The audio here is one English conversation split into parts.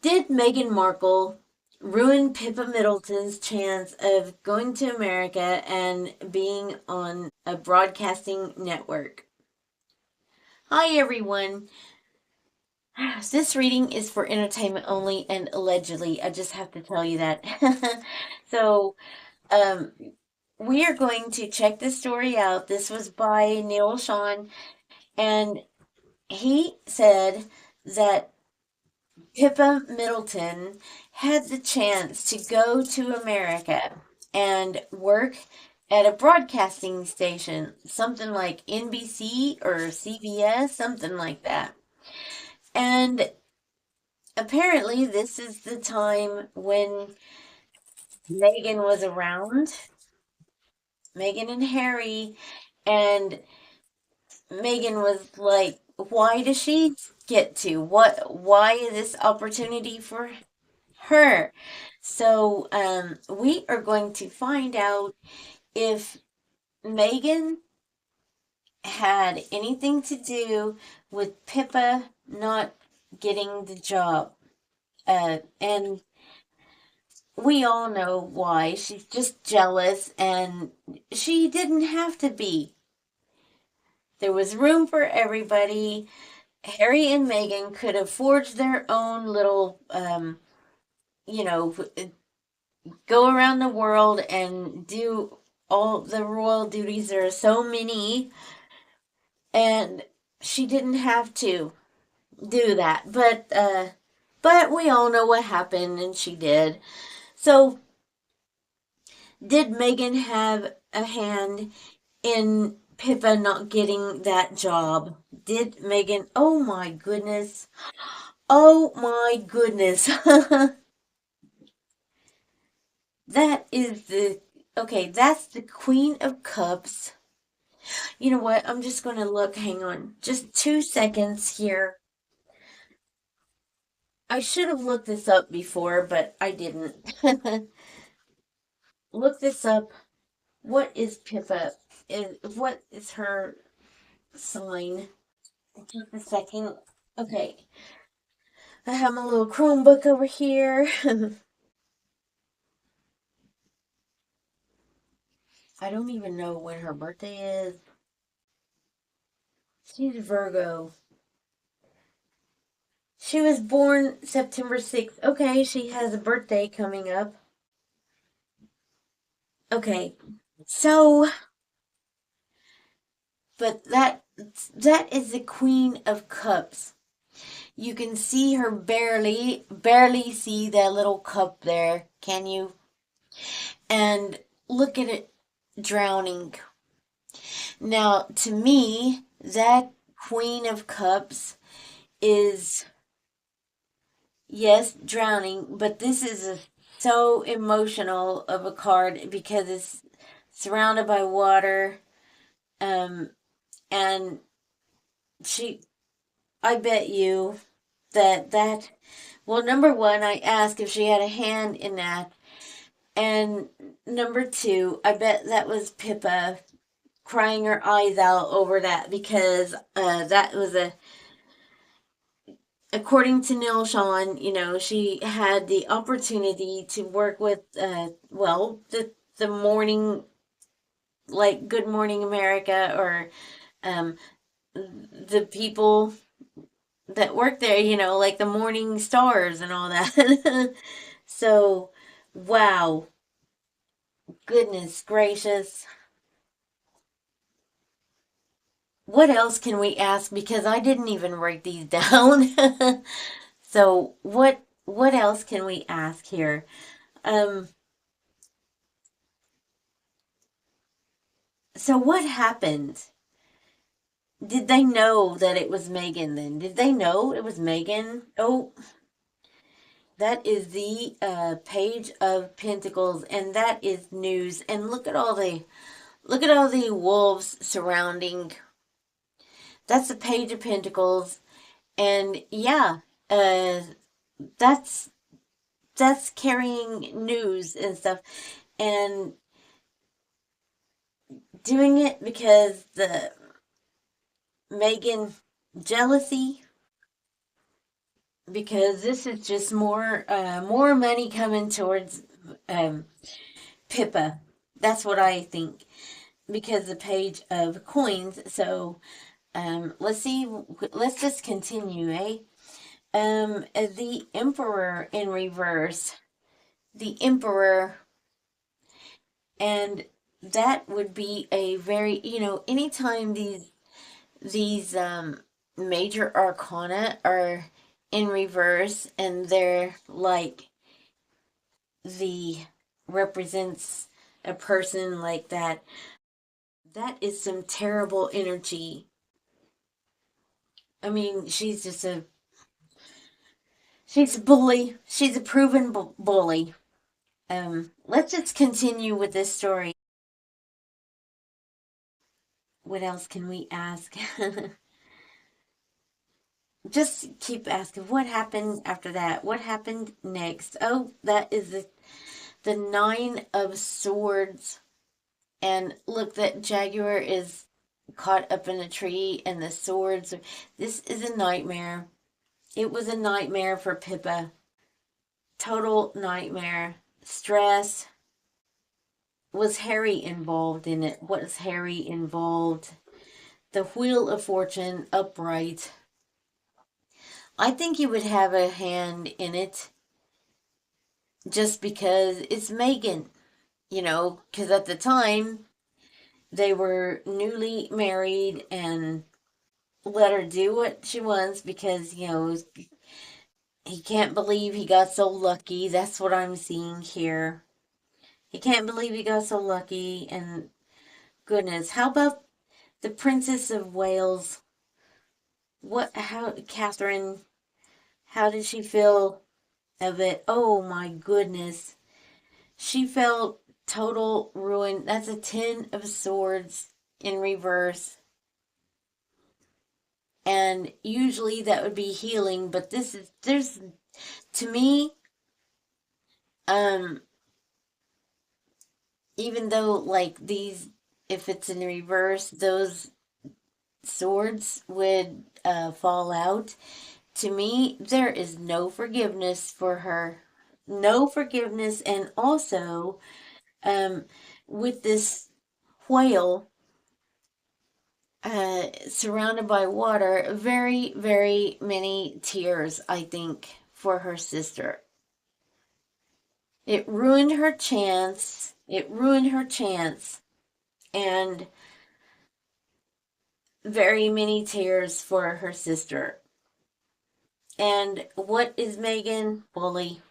Did Meghan Markle ruin Pippa Middleton's chance of going to America and being on a broadcasting network? Hi, everyone. This reading is for entertainment only and allegedly. I just have to tell you that. so, um, we are going to check this story out. This was by Neil Sean, and he said that Pippa Middleton had the chance to go to America and work at a broadcasting station, something like NBC or CBS, something like that. And apparently, this is the time when Meghan was around, Meghan and Harry, and Meghan was like, why does she get to? Why is this opportunity for her? So we are going to find out if Meghan had anything to do with Pippa not getting the job. And we all know why. She's just jealous, and she didn't have to be. There was room for everybody. Harry and Meghan could have forged their own little, you know, go around the world and do all the royal duties. There are so many, and she didn't have to do that. But we all know what happened, and she did. So, did Meghan have a hand in Pippa not getting that job? Did Meghan? Oh my goodness! Oh my goodness! That is the okay. That's the Queen of Cups. You know what? I'm just going to look. Hang on. Just 2 seconds here. I should have looked this up before, but I didn't. Look this up. What is Pippa? What is her sign? Just a second. Okay. I have my little Chromebook over here. I don't even know when her birthday is. She's Virgo. She was born September 6th. Okay, she has a birthday coming up. Okay. So, but that is the Queen of Cups. You can see her barely see that little cup there, can you? And look at it drowning. Now, to me, that Queen of Cups is, yes, drowning, but this is so emotional of a card because it's surrounded by water. Um, and she, I bet you that, well, number one, I asked if she had a hand in that. And number two, I bet that was Pippa crying her eyes out over that because that was according to Neil Sean, she had the opportunity to work with, well, the morning, like Good Morning America, or um, the people that work there, like the morning stars and all that. So, wow, goodness gracious. What else can we ask? Because I didn't even write these down. So, what else can we ask here? Um, so what happened? Did they know that it was Megan then? Did they know it was Megan? Oh, that is the Page of Pentacles, and that is news. And look at all the wolves surrounding. That's the Page of Pentacles, and yeah, uh, that's that's carrying news and stuff, and doing it because the Megan jealousy. because this is just more money coming towards um, Pippa. That's what I think because the page of coins. So let's see. Let's just continue, eh? The Emperor in reverse. The Emperor, and that would be a very, anytime these major arcana are in reverse and they're like the represents a person like that, that is some terrible energy. I mean, she's a bully. She's a proven bully. Let's just continue with this story. What else can we ask? Just keep asking what happened after that. What happened next? Oh, that is the Nine of Swords. And look, that jaguar is caught up in a tree, and the swords. This is a nightmare. It was a nightmare for Pippa. Total nightmare. Stress. Was Harry involved in it? Was Harry involved? The Wheel of Fortune upright. I think he would have a hand in it just because it's Meghan, because at the time they were newly married and let her do what she wants because, he can't believe he got so lucky. That's what I'm seeing here. He can't believe he got so lucky. And goodness, how about the Princess of Wales? Catherine, how did she feel of it? Oh my goodness. She felt total ruin. That's a Ten of Swords in reverse. And usually that would be healing, but there's, to me, um, even though, like, if it's in reverse, those swords would fall out. To me, there is no forgiveness for her. No forgiveness. And also, um, with this whale surrounded by water, very, very many tears, I think, for her sister. It ruined her chance. It ruined her chance. And very many tears for her sister. And what is Meghan? Bully.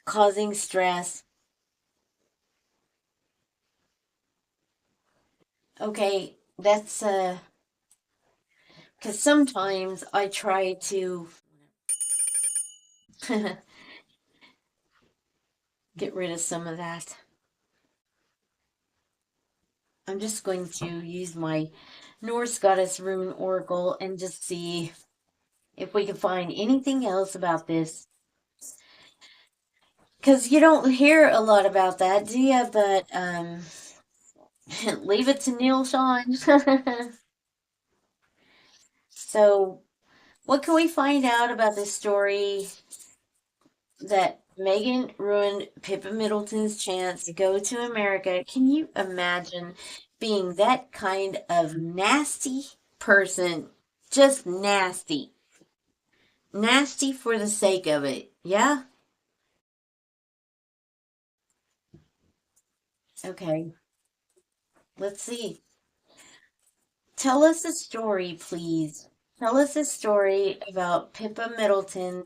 Causing stress. Okay, that's because sometimes I try to get rid of some of that. I'm just going to use my Norse Goddess Rune Oracle and just see if we can find anything else about this. Because you don't hear a lot about that, do you? But leave it to Neil Sean. So, what can we find out about this story that Meghan ruined Pippa Middleton's chance to go to America? Can you imagine being that kind of nasty person? Just nasty. Nasty for the sake of it. Yeah? Okay. Let's see. Tell us a story, please. Tell us a story about Pippa Middleton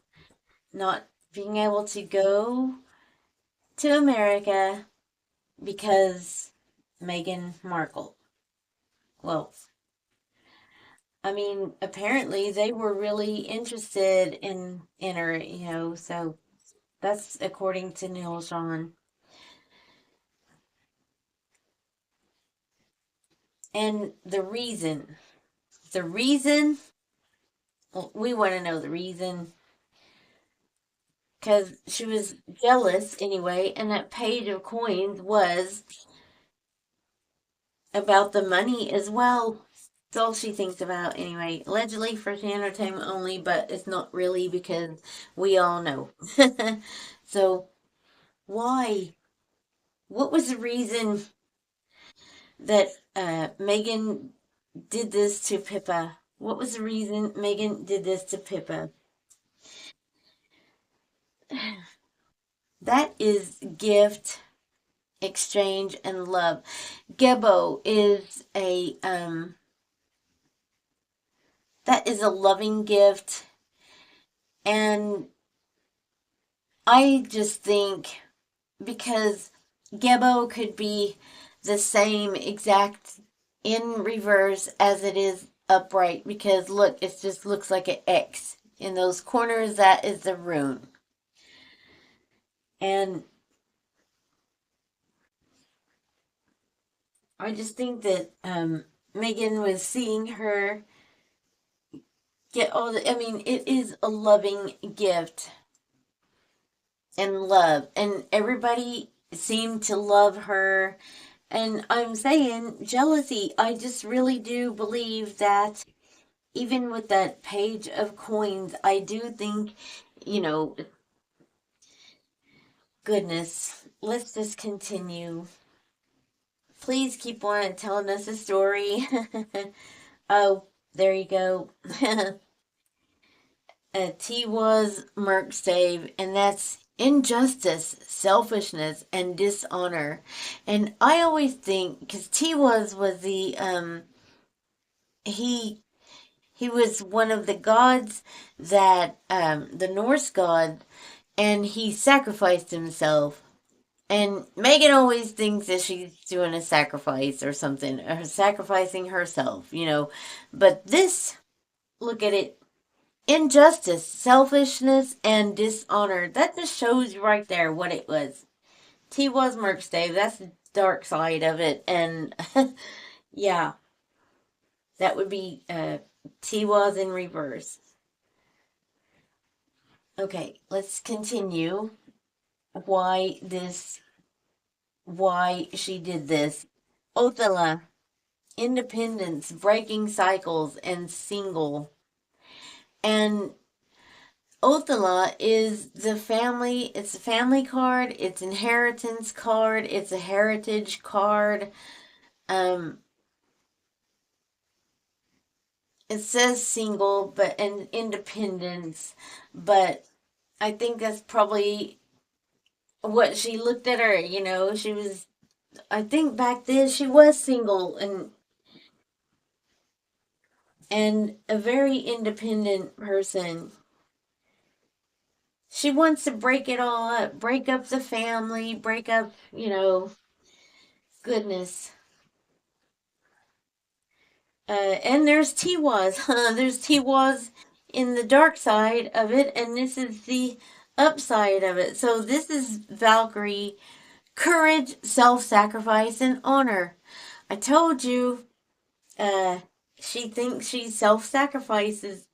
not being able to go to America because Meghan Markle. Well, I mean, apparently they were really interested in her, so that's according to Neil Sean. And the reason, well, we want to know the reason because she was jealous anyway, and that page of coins was about the money as well. It's all she thinks about anyway. Allegedly for entertainment only, but it's not really because we all know. So, why? What was the reason that Meghan did this to Pippa? What was the reason Meghan did this to Pippa? That is gift, exchange, and love. Gebo is a that is a loving gift, and I just think because Gebo could be the same exact in reverse as it is upright because look, it just looks like an X. In those corners, that is the rune. And I just think that Meghan was seeing her get all the, I mean, it is a loving gift and love. And everybody seemed to love her. And I'm saying jealousy. I just really do believe that even with that page of coins, I do think, you know, goodness, let's just continue. Please keep on telling us a story. Oh, there you go. T was Merc stave, and that's injustice, selfishness, and dishonor. And I always think because T was the he he was one of the gods that the Norse god, and he sacrificed himself. And Megan always thinks that she's doing a sacrifice or something, or sacrificing herself, you know. But this, look at it, injustice, selfishness, and dishonor. That just shows you right there what it was. T was Merc Dave. That's the dark side of it. And yeah, that would be T was in reverse. Okay, let's continue. Why this, why she did this. Othella, independence, breaking cycles, and single. And Othella is the family, it's a family card, it's inheritance card, it's a heritage card. Um, it says single, but and independence, but I think that's probably what she looked at her, you know, she was, I think back then she was single and a very independent person. She wants to break it all up, break up the family, break up, you know, goodness. And there's Tiwaz. There's Tiwaz in the dark side of it, and this is the upside of it. So this is Valkyrie, courage, self-sacrifice, and honor. I told you, uh, she thinks she self-sacrifices.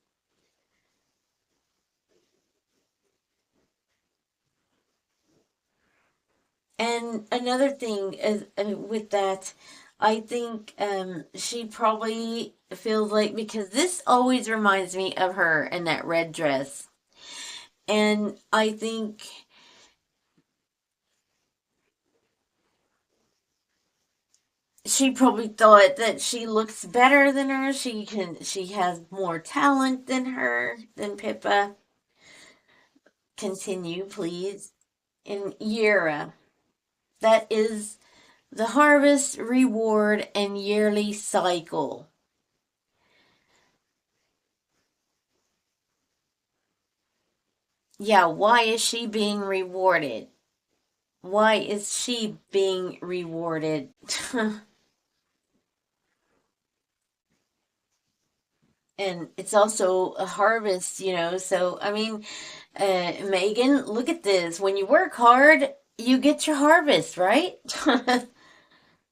And another thing is with that, I think she probably feels like because this always reminds me of her in that red dress, and I think she probably thought that she looks better than her. She has more talent than her than Pippa. Continue, please. In Yera, that is the harvest, reward, and yearly cycle. Yeah, why is she being rewarded? Why is she being rewarded? And it's also a harvest, you know. So, I mean, Megan, look at this. When you work hard, you get your harvest, right?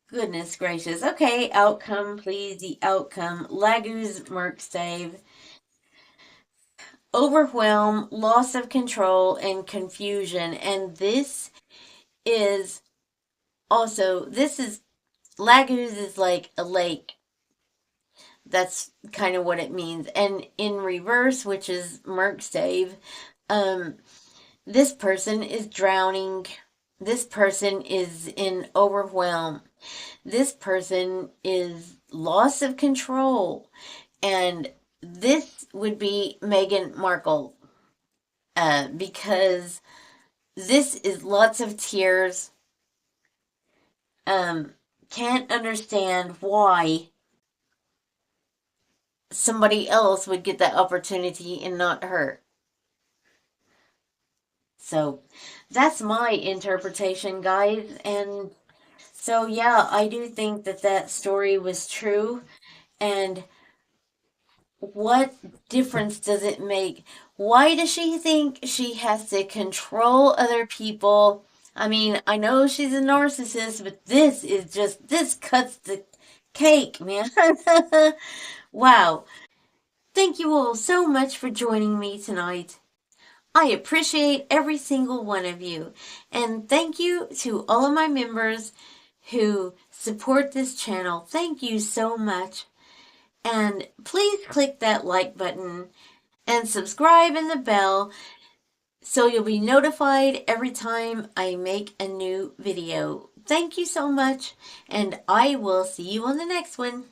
Goodness gracious. Okay, outcome, please. The outcome. Lagoos, Merc save. Overwhelm, loss of control, and confusion. And this is also, this is, Lagos is like a lake. That's kind of what it means. And in reverse, which is Merc save, um, this person is drowning. This person is in overwhelm. This person is loss of control. And this would be Meghan Markle, because this is lots of tears. Um, can't understand why somebody else would get that opportunity and not her. So that's my interpretation, guys. And so, yeah, I do think that that story was true. And what difference does it make? Why does she think she has to control other people? I mean, I know she's a narcissist, but this is just, this cuts the cake, man. Wow. Thank you all so much for joining me tonight. I appreciate every single one of you. And thank you to all of my members who support this channel. Thank you so much. And please click that like button and subscribe and the bell so you'll be notified every time I make a new video. Thank you so much, and I will see you on the next one.